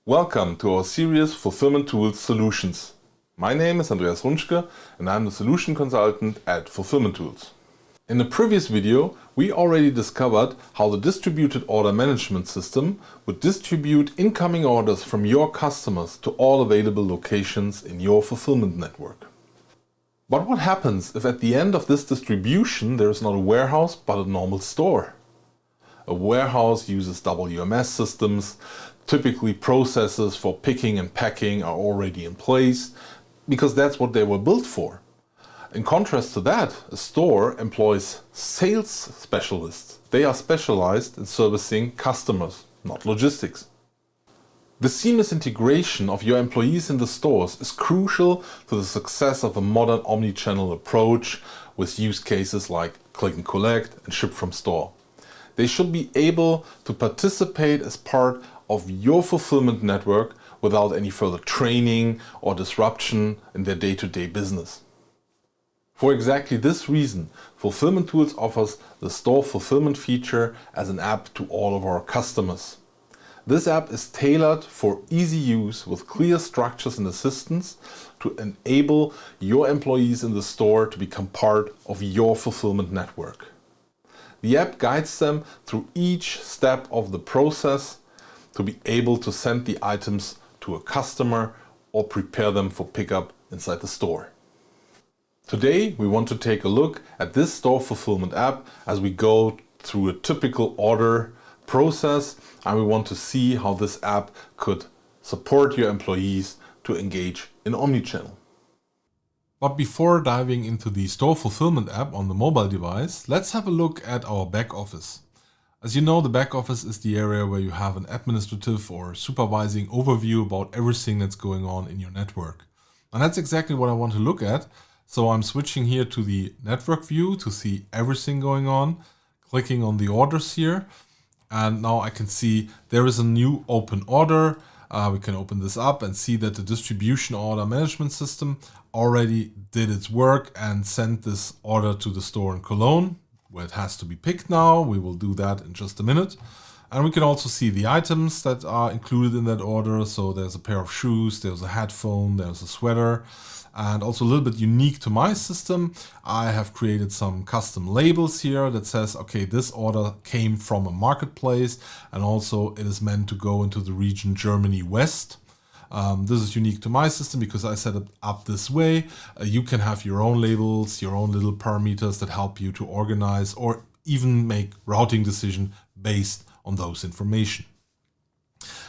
Welcome to our series Fulfillment Tools Solutions. My name is Andreas Runschke and I'm the Solution Consultant at Fulfillment Tools. In the previous video, we already discovered how the distributed order management system would distribute incoming orders from your customers to all available locations in your fulfillment network. But what happens if at the end of this distribution there is not a warehouse but a normal store? A warehouse uses WMS systems. Typically processes for picking and packing are already in place because that's what they were built for. In contrast to that, a store employs sales specialists. They are specialized in servicing customers, not logistics. The seamless integration of your employees in the stores is crucial to the success of a modern omnichannel approach with use cases like click and collect and ship from store. They should be able to participate as part of your fulfillment network without any further training or disruption in their day-to-day business. For exactly this reason, Fulfillment Tools offers the store fulfillment feature as an app to all of our customers. This app is tailored for easy use with clear structures and assistance to enable your employees in the store to become part of your fulfillment network. The app guides them through each step of the process to be able to send the items to a customer or prepare them for pickup inside the store. Today we want to take a look at this store fulfillment app as we go through a typical order process, and we want to see how this app could support your employees to engage in omnichannel. But before diving into the store fulfillment app on the mobile device, let's have a look at our back office. As you know, the back office is the area where you have an administrative or supervising overview about everything that's going on in your network. And that's exactly what I want to look at. So I'm switching here to the network view to see everything going on, clicking on the orders here. And now I can see there is a new open order. We can open this up and see that the distribution order management system already did its work and sent this order to the store in Cologne, where it has to be picked now. We will do that in just a minute. And we can also see the items that are included in that order. So there's a pair of shoes, there's a headphone, there's a sweater. And also a little bit unique to my system, I have created some custom labels here that says, okay, this order came from a marketplace and also it is meant to go into the region Germany West. This is unique to my system because I set it up this way. You can have your own labels, your own little parameters that help you to organize or even make routing decision based on those information.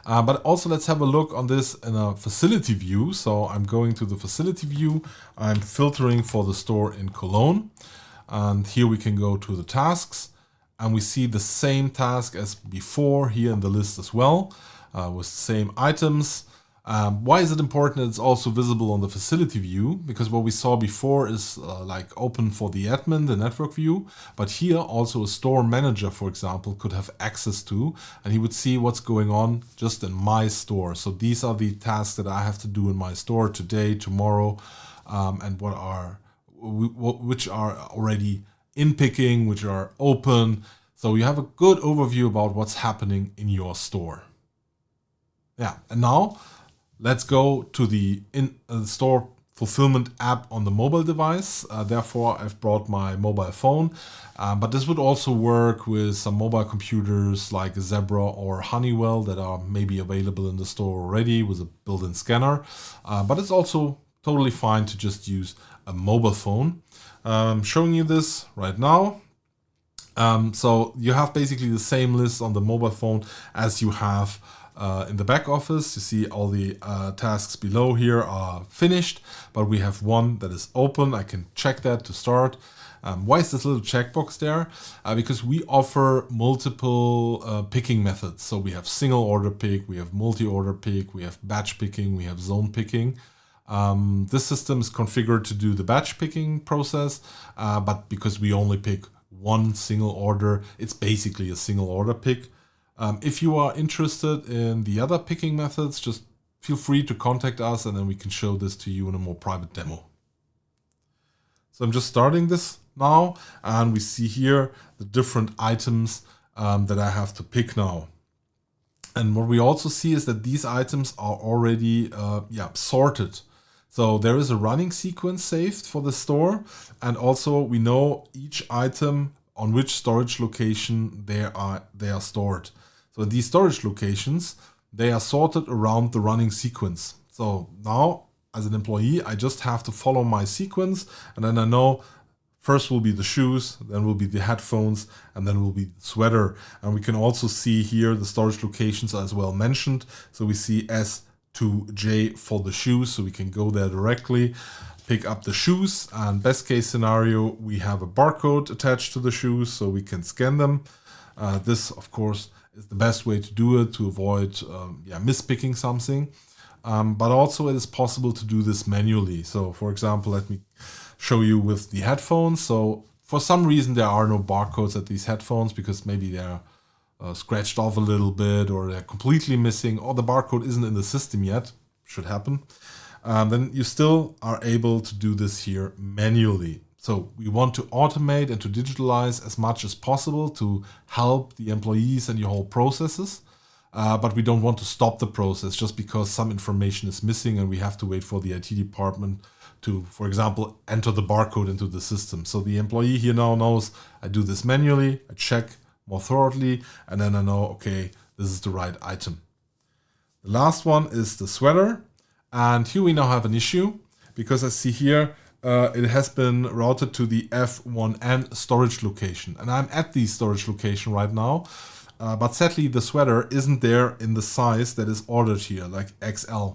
But also let's have a look on this in a facility view. So I'm going to the facility view. I'm filtering for the store in Cologne. And here we can go to the tasks. And we see the same task as before here in the list as well, with the same items. Why is it important? It's also visible on the facility view because what we saw before is like open for the admin, the network view, but here also a store manager, for example, could have access to, and he would see what's going on just in my store. So these are the tasks that I have to do in my store today, tomorrow, and which are already in picking, which are open. So you have a good overview about what's happening in your store. Yeah, and now let's go to the store fulfillment app on the mobile device. Therefore, I've brought my mobile phone, but this would also work with some mobile computers like a Zebra or Honeywell that are maybe available in the store already with a built-in scanner. But it's also totally fine to just use a mobile phone. I'm showing you this right now. So you have basically the same list on the mobile phone as you have in the back office. You see all the tasks below here are finished, but we have one that is open. I can check that to start. Why is this little checkbox there? Because we offer multiple picking methods. So we have single order pick, we have multi-order pick, we have batch picking, we have zone picking. This system is configured to do the batch picking process, but because we only pick one single order, it's basically a single order pick. If you are interested in the other picking methods, just feel free to contact us and then we can show this to you in a more private demo. So I'm just starting this now and we see here the different items that I have to pick now. And what we also see is that these items are already sorted. So there is a running sequence saved for the store, and also we know each item on which storage location they are stored. So these storage locations, they are sorted around the running sequence. So now, as an employee, I just have to follow my sequence, and then I know first will be the shoes, then will be the headphones, and then will be the sweater. And we can also see here the storage locations as well mentioned. So we see S to J for the shoes, so we can go there directly, pick up the shoes, and best case scenario, we have a barcode attached to the shoes, so we can scan them. This, of course, is the best way to do it to avoid mispicking something. But also it is possible to do this manually. So for example, let me show you with the headphones. So for some reason there are no barcodes at these headphones because maybe they're scratched off a little bit, or they're completely missing, or the barcode isn't in the system yet. Should happen. Then you still are able to do this here manually. So we want to automate and to digitalize as much as possible to help the employees and your whole processes. But we don't want to stop the process just because some information is missing and we have to wait for the IT department to, for example, enter the barcode into the system. So the employee here now knows I do this manually, I check more thoroughly, and then I know, okay, this is the right item. The last one is the sweater. And here we now have an issue because I see here it has been routed to the F1N storage location. And I'm at the storage location right now. But sadly, the sweater isn't there in the size that is ordered here, like XL.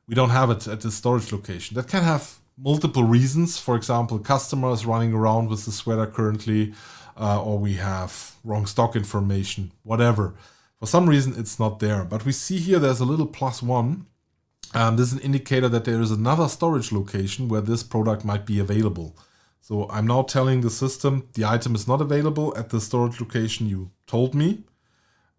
We don't have it at the storage location. That can have multiple reasons. For example, customers running around with the sweater currently, or we have wrong stock information, whatever. For some reason, it's not there. But we see here there's a little +1. This is an indicator that there is another storage location where this product might be available. So I'm now telling the system the item is not available at the storage location you told me.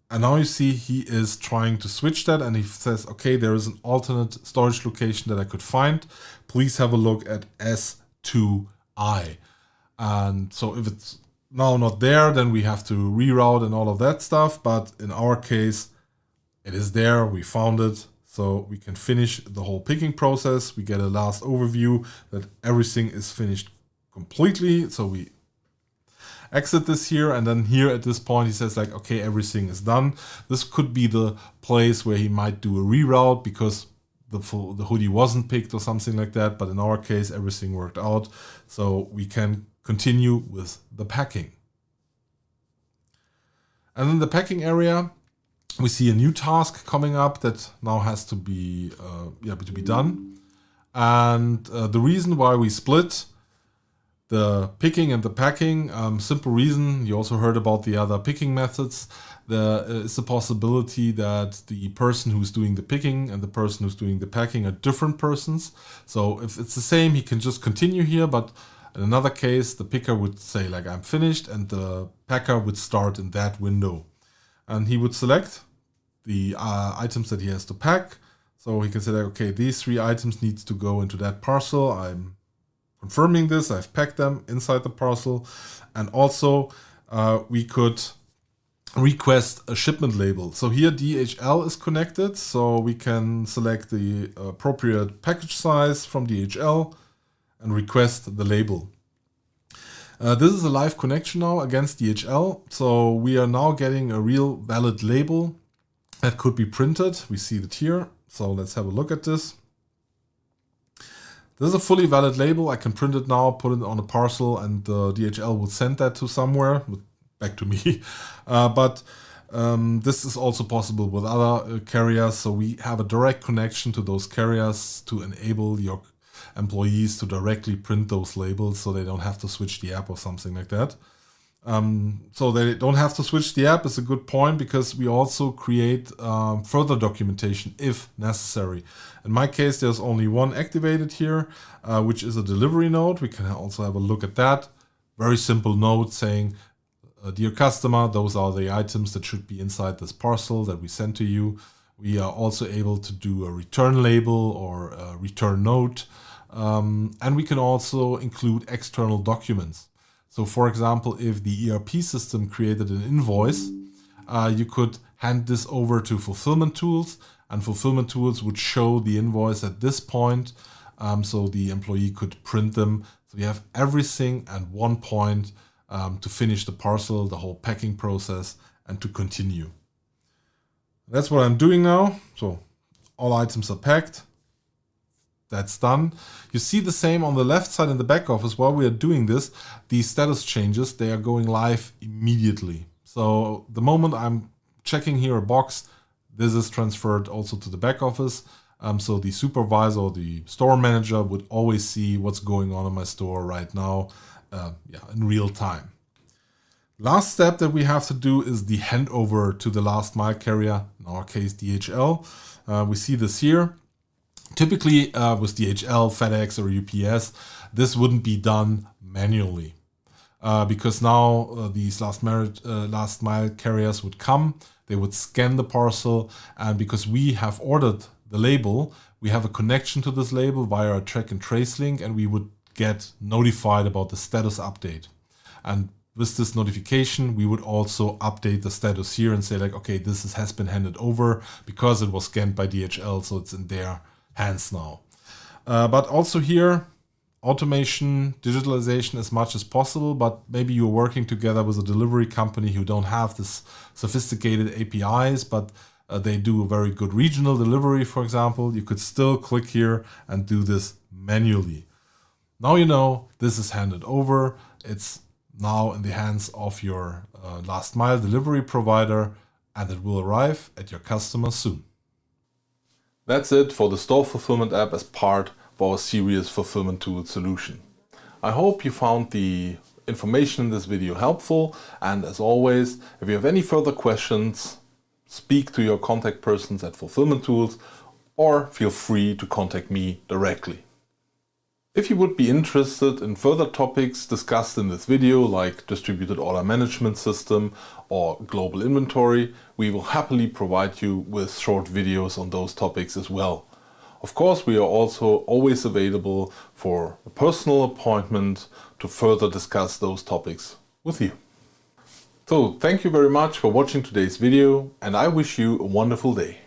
And now you see he is trying to switch that, and he says, okay, there is an alternate storage location that I could find. Please have a look at S2I. And so if it's now not there, then we have to reroute and all of that stuff. But in our case, it is there. We found it. So we can finish the whole picking process. We get a last overview that everything is finished completely. So we exit this here, and then here at this point he says like, okay, everything is done. This could be the place where he might do a reroute because the hoodie wasn't picked or something like that. But in our case, everything worked out. So we can continue with the packing. And in the packing area, we see a new task coming up that now has to be done. And the reason why we split the picking and the packing, simple reason, you also heard about the other picking methods. There is a possibility that the person who's doing the picking and the person who's doing the packing are different persons. So if it's the same, he can just continue here, but in another case, the picker would say like, I'm finished, and the packer would start in that window. And he would select the items that he has to pack. So he can say like, okay, these 3 items needs to go into that parcel. I'm confirming this, I've packed them inside the parcel. And also we could request a shipment label. So here DHL is connected, so we can select the appropriate package size from DHL and request the label. This is a live connection now against DHL. So we are now getting a real valid label that could be printed. We see it here. So let's have a look at this. This is a fully valid label. I can print it now, put it on a parcel, and DHL will send that to somewhere, back to me. But this is also possible with other carriers. So we have a direct connection to those carriers to enable your employees to directly print those labels so they don't have to switch the app or something like that. So they don't have to switch the app is a good point, because we also create further documentation if necessary. In my case, there's only one activated here, which is a delivery note. We can also have a look at that. Very simple note saying, dear customer, those are the items that should be inside this parcel that we sent to you. We are also able to do a return label or a return note. And we can also include external documents. So for example, if the ERP system created an invoice you could hand this over to fulfillment tools, and fulfillment tools would show the invoice at this point, so the employee could print them. So you have everything at one point to finish the parcel, the whole packing process, and to continue. That's what I'm doing now. So all items are packed. That's done. You see the same on the left side in the back office. While we are doing this, these status changes, they are going live immediately. So the moment I'm checking here a box, this is transferred also to the back office. So the supervisor or the store manager would always see what's going on in my store right now, in real time. Last step that we have to do is the handover to the last mile carrier, in our case DHL. We see this here. Typically with DHL, FedEx or UPS, this wouldn't be done manually because now these last mile carriers would come, they would scan the parcel, and because we have ordered the label, we have a connection to this label via a track and trace link, and we would get notified about the status update. And with this notification, we would also update the status here and say like, okay, this has been handed over because it was scanned by DHL, so it's in their hands now. But also here, automation, digitalization as much as possible, but maybe you're working together with a delivery company who don't have this sophisticated APIs, but they do a very good regional delivery, for example. You could still click here and do this manually. Now you know this is handed over. It's now in the hands of your last mile delivery provider, and it will arrive at your customer soon. That's it for the store fulfillment app as part of our series Fulfillment Tools solution. I hope you found the information in this video helpful, and as always, if you have any further questions, speak to your contact persons at Fulfillment Tools or feel free to contact me directly. If you would be interested in further topics discussed in this video, like distributed order management system or global inventory, we will happily provide you with short videos on those topics as well. Of course, we are also always available for a personal appointment to further discuss those topics with you. So, thank you very much for watching today's video, and I wish you a wonderful day.